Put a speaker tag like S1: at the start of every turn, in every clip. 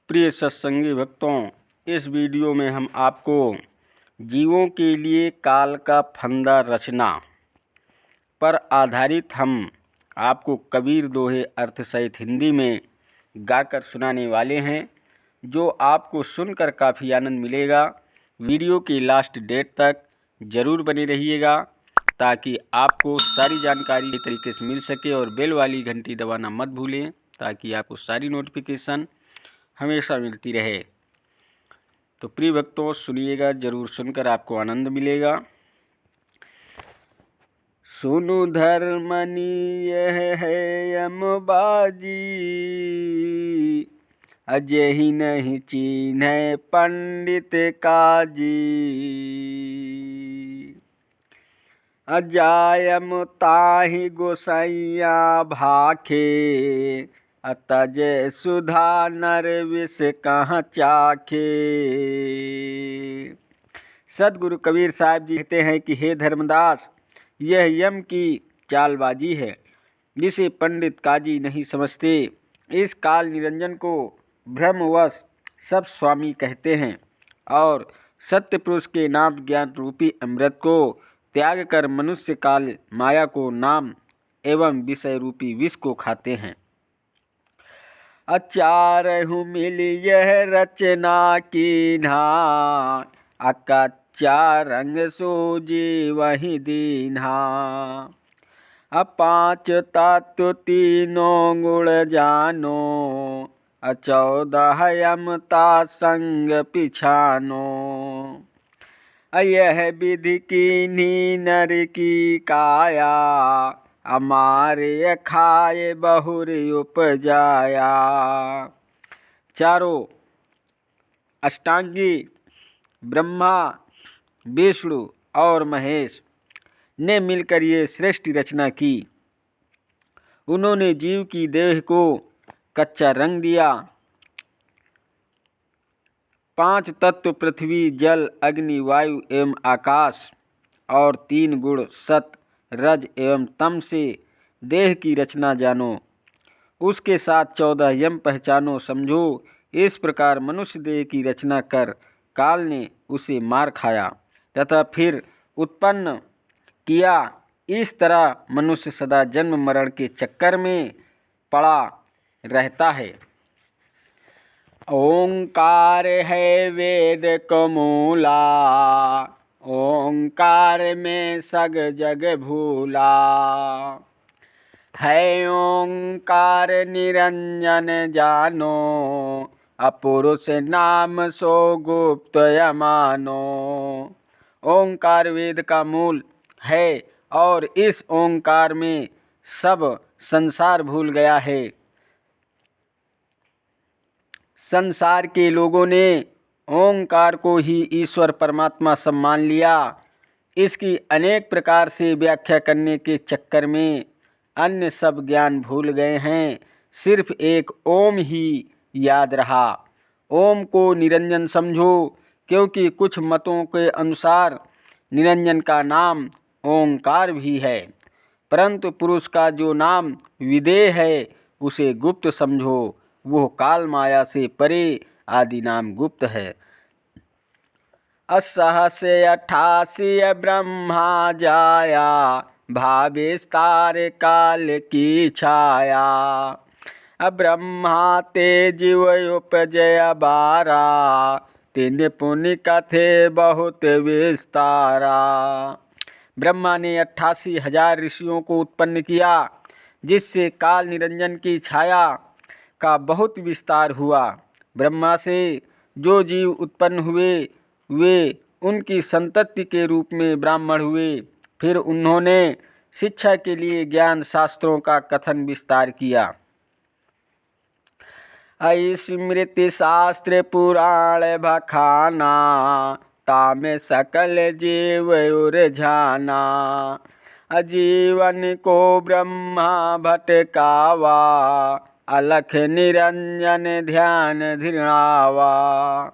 S1: प्रिय सत्संगी भक्तों, इस वीडियो में हम आपको जीवों के लिए काल का फंदा रचना पर आधारित हम आपको कबीर दोहे अर्थ सहित हिंदी में गाकर सुनाने वाले हैं, जो आपको सुनकर काफ़ी आनंद मिलेगा। वीडियो की लास्ट डेट तक ज़रूर बने रहिएगा ताकि आपको सारी जानकारी इस तरीके से मिल सके, और बेल वाली घंटी दबाना मत भूलें ताकि आपको सारी नोटिफिकेशन हमेशा मिलती रहे। तो प्रिय भक्तों सुनिएगा, जरूर सुनकर आपको आनंद मिलेगा। सुनु धर्मनी यह है यमबाजी, अजहि नहीं चीन्ह पंडित काजी। अजायम ताहि गोसैया भाखे, अतज सुधा नर विष कहाँ चाखे। सदगुरु कबीर साहब जी कहते हैं कि हे धर्मदास, यह यम की चालबाजी है जिसे पंडित काजी नहीं समझते। इस काल निरंजन को भ्रमवश सब स्वामी कहते हैं और सत्य पुरुष के नाम ज्ञान रूपी अमृत को त्याग कर मनुष्य काल माया को नाम एवं विषय रूपी विष को खाते हैं। अचारहु मिल यह रचना कीन्हा, अकच्चा रंग सूजी वही दीन्हा। पाँच तत्व तीनों गुण जानो, 14 यमता संग पिछानो। यह विधि कीन्ही नर की काया, हमारे खाए बहुर उपजाया। चारों अष्टांगी ब्रह्मा, विष्णु और महेश ने मिलकर ये श्रेष्ठ रचना की। उन्होंने जीव की देह को कच्चा रंग दिया। 5 तत्व पृथ्वी, जल, अग्नि, वायु एवं आकाश और 3 गुण सत, रज एवं तम से देह की रचना जानो। उसके साथ 14 यम पहचानो समझो। इस प्रकार मनुष्य देह की रचना कर काल ने उसे मार खाया तथा फिर उत्पन्न किया। इस तरह मनुष्य सदा जन्म मरण के चक्कर में पड़ा रहता है। ओंकार है वेद को मूला, ओंकार में सग जग भूला। है ओंकार निरंजन जानो, अपुरुष नाम सो गुप्त यमानो। ओंकार वेद का मूल है और इस ओंकार में सब संसार भूल गया है। संसार के लोगों ने ओंकार को ही ईश्वर परमात्मा सम्मान लिया। इसकी अनेक प्रकार से व्याख्या करने के चक्कर में अन्य सब ज्ञान भूल गए हैं। सिर्फ एक ओम ही याद रहा। ओम को निरंजन समझो, क्योंकि कुछ मतों के अनुसार निरंजन का नाम ओंकार भी है, परंतु पुरुष का जो नाम विदेह है उसे गुप्त समझो। वो काल माया से परे आदि नाम गुप्त है। 88 ब्रह्मा जाया, भाविस्तार काल की छाया। ब्रह्मा ते जीव उपजय बारा, तीन पुण्य कथे बहुत विस्तारा। ब्रह्मा ने 88,000 ऋषियों को उत्पन्न किया, जिससे काल निरंजन की छाया का बहुत विस्तार हुआ। ब्रह्मा से जो जीव उत्पन्न हुए वे उनकी संतति के रूप में ब्राह्मण हुए। फिर उन्होंने शिक्षा के लिए ज्ञान शास्त्रों का कथन विस्तार किया। स्मृति शास्त्र पुराण बखाना, तामे सकल जीव उरझाना। जीवन को ब्रह्मा भटकावा, अलख निरंजन ध्यान धिरावा।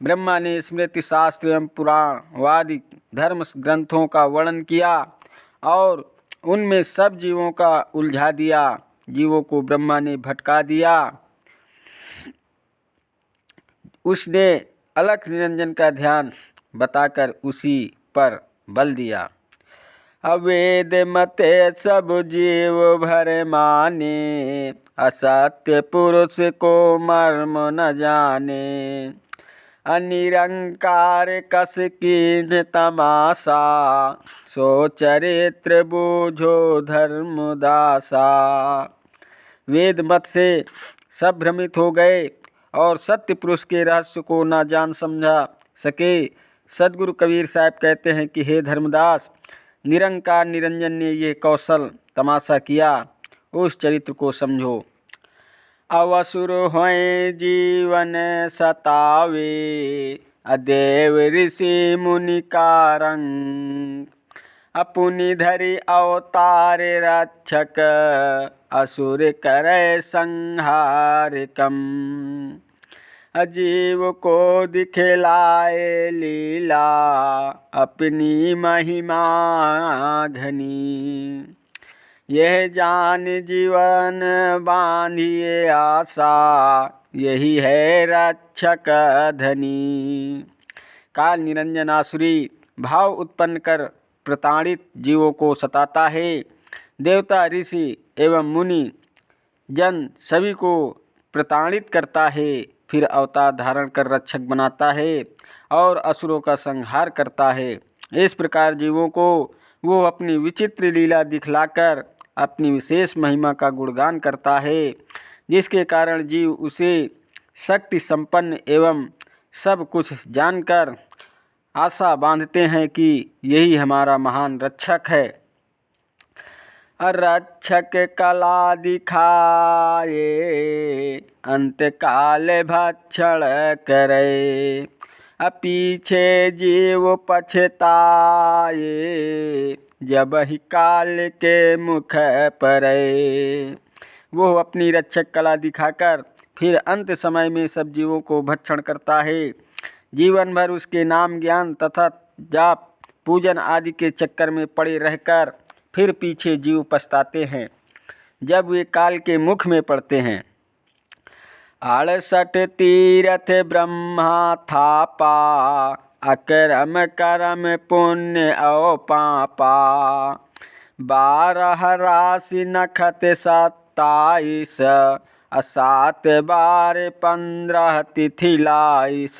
S1: ब्रह्मा ने स्मृति शास्त्र एवं पुराणवादी धर्म ग्रंथों का वर्णन किया और उनमें सब जीवों का उलझा दिया। जीवों को ब्रह्मा ने भटका दिया। उसने अलख निरंजन का ध्यान बताकर उसी पर बल दिया। अवेद मते सब जीव भर माने, असत्य पुरुष को मर्म न जाने। अनिरंकार कस कीन तमाशा, सो चरित्र बूझो धर्मदासा। वेद मत से सब भ्रमित हो गए और सत्य पुरुष के रहस्य को न जान समझा सके। सदगुरु कबीर साहब कहते हैं कि हे धर्मदास, निरंकार निरंजन ने ये कौशल तमाशा किया, उस चरित्र को समझो। अवसुर होए जीवन सतावे, अदेव ऋषि मुनि का रंग। अपुनि धरि अवतार रक्षक, असुर करे संहार कम। अजीव को दिखलाए लीला, अपनी महिमा घनी। यह जान जीवन बांधिए आशा, यही है रक्षक धनी। काल निरंजन आसुरी भाव उत्पन्न कर प्रताड़ित जीवों को सताता है। देवता, ऋषि एवं मुनि जन सभी को प्रताड़ित करता है, फिर अवतार धारण कर रक्षक बनाता है और असुरों का संहार करता है। इस प्रकार जीवों को वो अपनी विचित्र लीला दिखलाकर अपनी विशेष महिमा का गुणगान करता है, जिसके कारण जीव उसे शक्ति संपन्न एवं सब कुछ जानकर आशा बांधते हैं कि यही हमारा महान रक्षक है। रक्षक कला दिखाए, अंत काल भक्षण करे। पीछे जीव पछताए, जब ही काल के मुख परे। वो अपनी रक्षक कला दिखाकर फिर अंत समय में सब जीवों को भक्षण करता है। जीवन भर उसके नाम ज्ञान तथा जाप पूजन आदि के चक्कर में पड़े रहकर फिर पीछे जीव पछताते हैं जब वे काल के मुख में पड़ते हैं। 68 तीरथ ब्रह्मा थापा, अकरम करम पुण्य औ पापा। 12 राशि नखत 27, 7 बार 15 तिथि लाइस।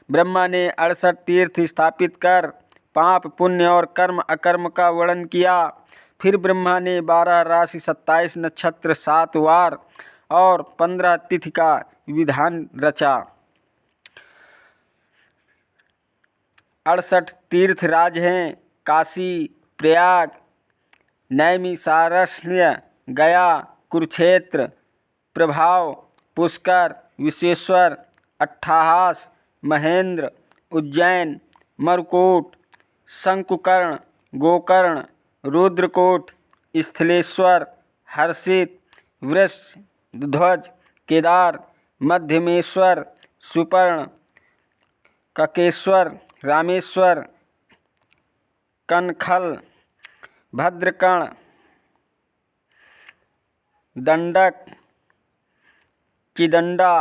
S1: ब्रह्मा ने 68 तीर्थ स्थापित कर पाप पुण्य और कर्म अकर्म का वर्णन किया। फिर ब्रह्मा ने 12 राशि 27 नक्षत्र 7 वार और 15 तिथि का विधान रचा। 68 तीर्थ राज हैं काशी, प्रयाग, नैमिषारण्य, गया, कुरुक्षेत्र, प्रभाव, पुष्कर, विश्वेश्वर, अट्ठाहास, महेंद्र, उज्जैन, मरुकोट, शंकुकर्ण, गोकर्ण, रुद्रकोट, स्थलेश्वर, हर्षित, वृषध्वज, केदार, मध्यमेश्वर, सुपर्ण, ककेश्वर, रामेश्वर, कनखल, भद्रकर्ण, दंडक, चिदंडा,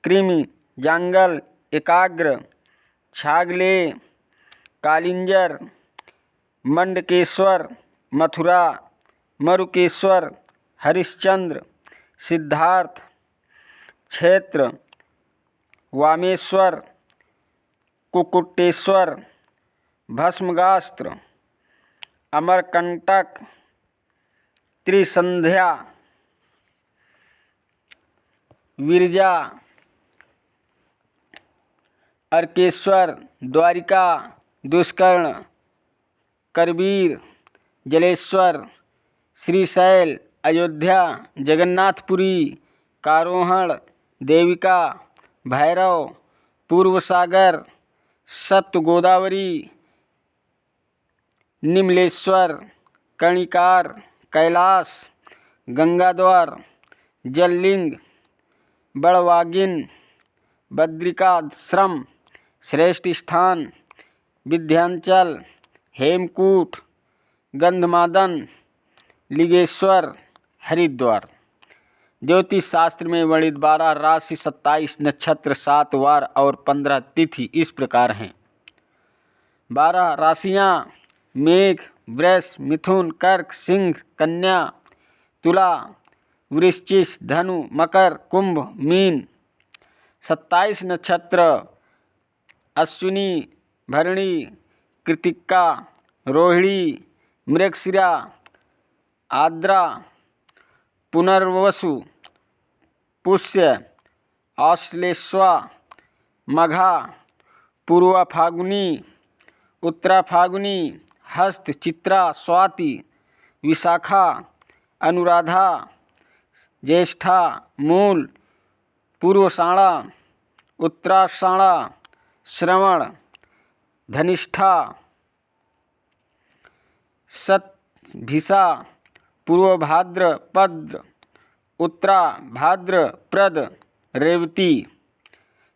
S1: कृमि, जांगल, एकाग्र, छागले, कालिंजर, मंडकेश्वर, मथुरा, मरुकेश्वर, हरिश्चंद्र, सिद्धार्थ, क्षेत्र, वामेश्वर, कुकुटेश्वर, भस्मगास्त्र, अमरकंटक, त्रिसंध्या, विरजा, अर्केश्वर, द्वारिका, दुष्कर्ण, करवीर, जलेश्वर, श्रीशैल, अयोध्या, जगन्नाथपुरी, कारोहण, देविका, भैरव, पूर्वसागर, सप्त गोदावरी, निमलेश्वर, कर्णिकार, कैलाश, गंगाद्वार, जललिंग, बड़वागिन, बद्रिकाश्रम, श्रेष्ठ स्थान, विंध्याचल, हेमकूट, गंधमादन, लिंगेश्वर, हरिद्वार। ज्योतिष शास्त्र में वर्णित 12 राशि, 27 नक्षत्र, 7 वार और 15 तिथि इस प्रकार हैं। 12 राशियाँ मेघ, वृष, मिथुन, कर्क, सिंह, कन्या, तुला, वृश्चिक, धनु, मकर, कुंभ, मीन। 27 नक्षत्र अश्विनी, भरणी, कृतिका, रोहिणी, मृगशिरा, आद्रा, पुनर्वसु, पुष्य, आश्लेषा, मघा, पूर्वा फागुनी, उत्तरा फागुनी, हस्त, चित्रा, स्वाति, विशाखा, अनुराधा, ज्येष्ठा, मूल, पूर्वषाढ़ा, उत्तराषाढ़ा, श्रवण, धनिष्ठा, शतभिषा, पूर्वभाद्रपद, उत्तरा भाद्रपद, रेवती।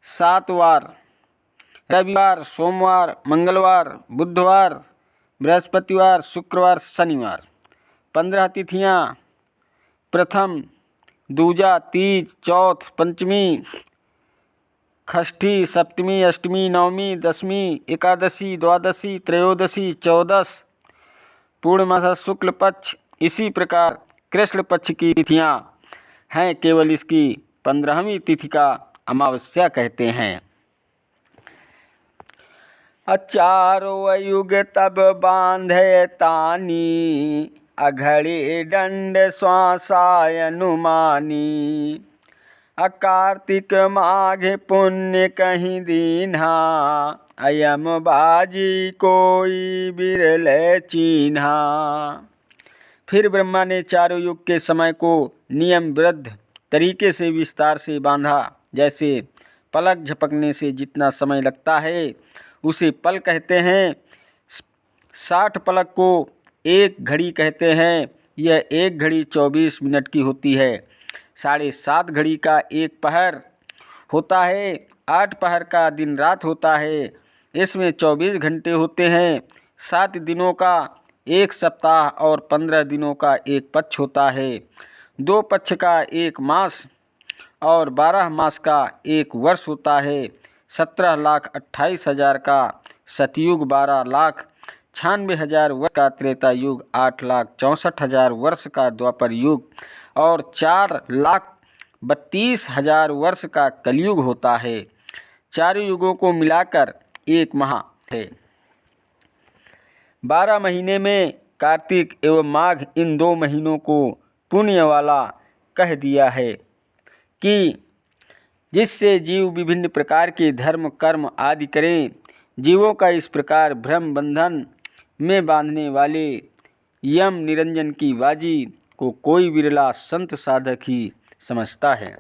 S1: 7 वार रविवार, सोमवार, मंगलवार, बुधवार, बृहस्पतिवार, शुक्रवार, शनिवार। 15 तिथियाँ प्रथम, दूजा, तीज, चौथ, पंचमी, षष्ठी, सप्तमी, अष्टमी, नवमी, दशमी, एकादशी, द्वादशी, त्रयोदशी, चौदस, पूर्णमासा, शुक्ल पक्ष। इसी प्रकार कृष्ण पक्ष की तिथियाँ हैं, केवल इसकी 15वीं तिथि का अमावस्या कहते हैं। चारो युग तब बांधे तानी, अघड़ी दंड श्वासाय अनुमानी। कार्तिक माघ पुण्य कहीं दीन्हा, अयम बाजी कोई बिरल चीन्हा। फिर ब्रह्मा ने चारों युग के समय को नियमबद्ध तरीके से विस्तार से बांधा। जैसे पलक झपकने से जितना समय लगता है उसे पल कहते हैं। 60 पलक को एक घड़ी कहते हैं। यह एक घड़ी 24 मिनट की होती है। 7.5 घड़ी का एक पहर होता है। 8 पहर का दिन रात होता है। इसमें 24 घंटे होते हैं। 7 दिनों का एक सप्ताह और 15 दिनों का एक पक्ष होता है। 2 पक्ष का एक मास और 12 मास का एक वर्ष होता है। 17,28,000 का सतयुग, 12,96,000 वर्ष का त्रेता युग, 8,64,000 वर्ष का द्वापर युग और 4,32,000 वर्ष का कलयुग होता है। चारों युगों को मिलाकर एक माह है। 12 महीने में कार्तिक एवं माघ इन 2 महीनों को पुण्य वाला कह दिया है कि जिससे जीव विभिन्न प्रकार के धर्म कर्म आदि करें। जीवों का इस प्रकार भ्रम बंधन में बांधने वाले यम निरंजन की बाजी को कोई विरला संत साधक ही समझता है।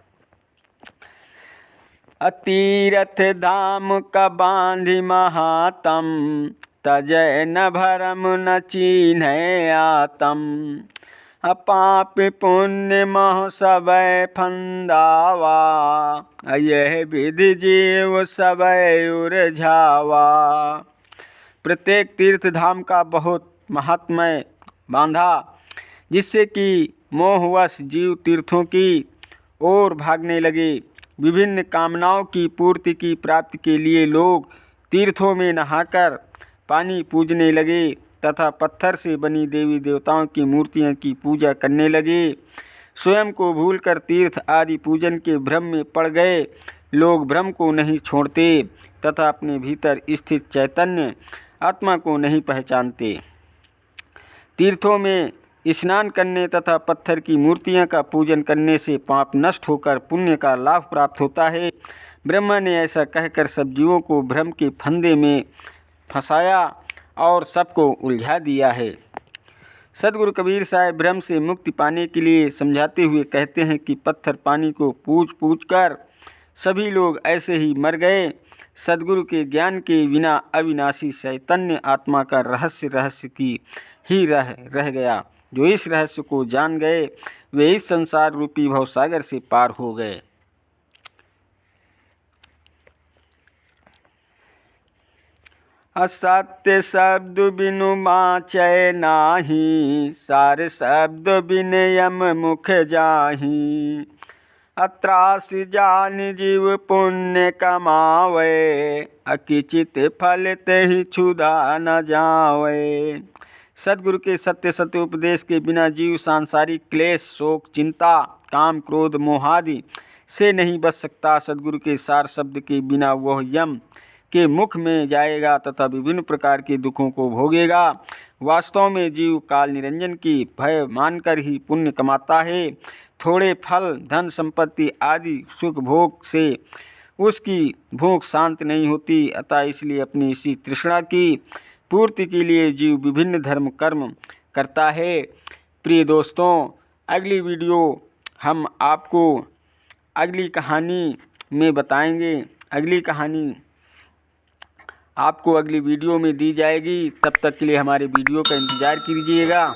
S1: तीरथ धाम का बांधि महातम, तजय न भरम न चीन्हे आतम। पाप पुण्य मह सबय फंदावा, यह विधि जीव सबय उरझावा। प्रत्येक तीर्थ धाम का बहुत महात्म्य बांधा, जिससे कि मोहवश जीव तीर्थों की ओर भागने लगे। विभिन्न कामनाओं की पूर्ति की प्राप्ति के लिए लोग तीर्थों में नहाकर पानी पूजने लगे तथा पत्थर से बनी देवी देवताओं की मूर्तियों की पूजा करने लगे। स्वयं को भूलकर तीर्थ आदि पूजन के भ्रम में पड़ गए। लोग भ्रम को नहीं छोड़ते तथा अपने भीतर स्थित चैतन्य आत्मा को नहीं पहचानते। तीर्थों में स्नान करने तथा पत्थर की मूर्तियां का पूजन करने से पाप नष्ट होकर पुण्य का लाभ प्राप्त होता है। ब्रह्मा ने ऐसा कहकर सब जीवों को भ्रम के फंदे में फंसाया और सबको उलझा दिया है। सदगुरु कबीर साहब भ्रम से मुक्ति पाने के लिए समझाते हुए कहते हैं कि पत्थर पानी को पूछ कर सभी लोग ऐसे ही मर गए। सदगुरु के ज्ञान के बिना अविनाशी चैतन्य आत्मा का रहस्य की ही रह गया। जो इस रहस्य को जान गए वे इस संसार रूपी भवसागर से पार हो गए। असत्य शब्द बिनु बाँचै नाही, सार शब्द बिन यम मुख जाहि। अत्रास जान जीव पुण्य कमावे, अकिचित फल तेहि क्षुधा न जावे। सद्गुरु के सत्य सत्य उपदेश के बिना जीव सांसारिक क्लेश, शोक, चिंता, काम, क्रोध, मोहादि से नहीं बच सकता। सद्गुरु के सार शब्द के बिना वह यम के मुख में जाएगा तथा विभिन्न प्रकार के दुखों को भोगेगा। वास्तव में जीव काल निरंजन की भय मानकर ही पुण्य कमाता है। थोड़े फल, धन संपत्ति आदि सुख भोग से उसकी भूख शांत नहीं होती। अतः इसलिए अपनी इसी तृष्णा की पूर्ति के लिए जीव विभिन्न धर्म कर्म करता है। प्रिय दोस्तों, अगली वीडियो हम आपको अगली कहानी में बताएंगे। अगली कहानी आपको अगली वीडियो में दी जाएगी। तब तक के लिए हमारे वीडियो का इंतज़ार कीजिएगा।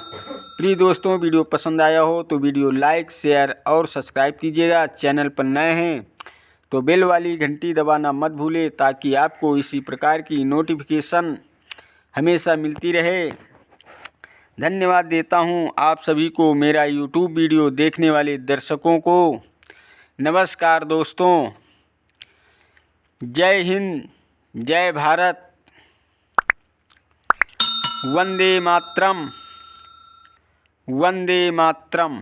S1: प्रिय दोस्तों, वीडियो पसंद आया हो तो वीडियो लाइक, शेयर और सब्सक्राइब कीजिएगा। चैनल पर नए हैं तो बेल वाली घंटी दबाना मत भूलें, ताकि आपको इसी प्रकार की नोटिफिकेशन हमेशा मिलती रहे। धन्यवाद देता हूं आप सभी को, मेरा यूट्यूब वीडियो देखने वाले दर्शकों को। नमस्कार दोस्तों, जय हिंद, जय भारत, वंदे मातरम, वंदे मातरम।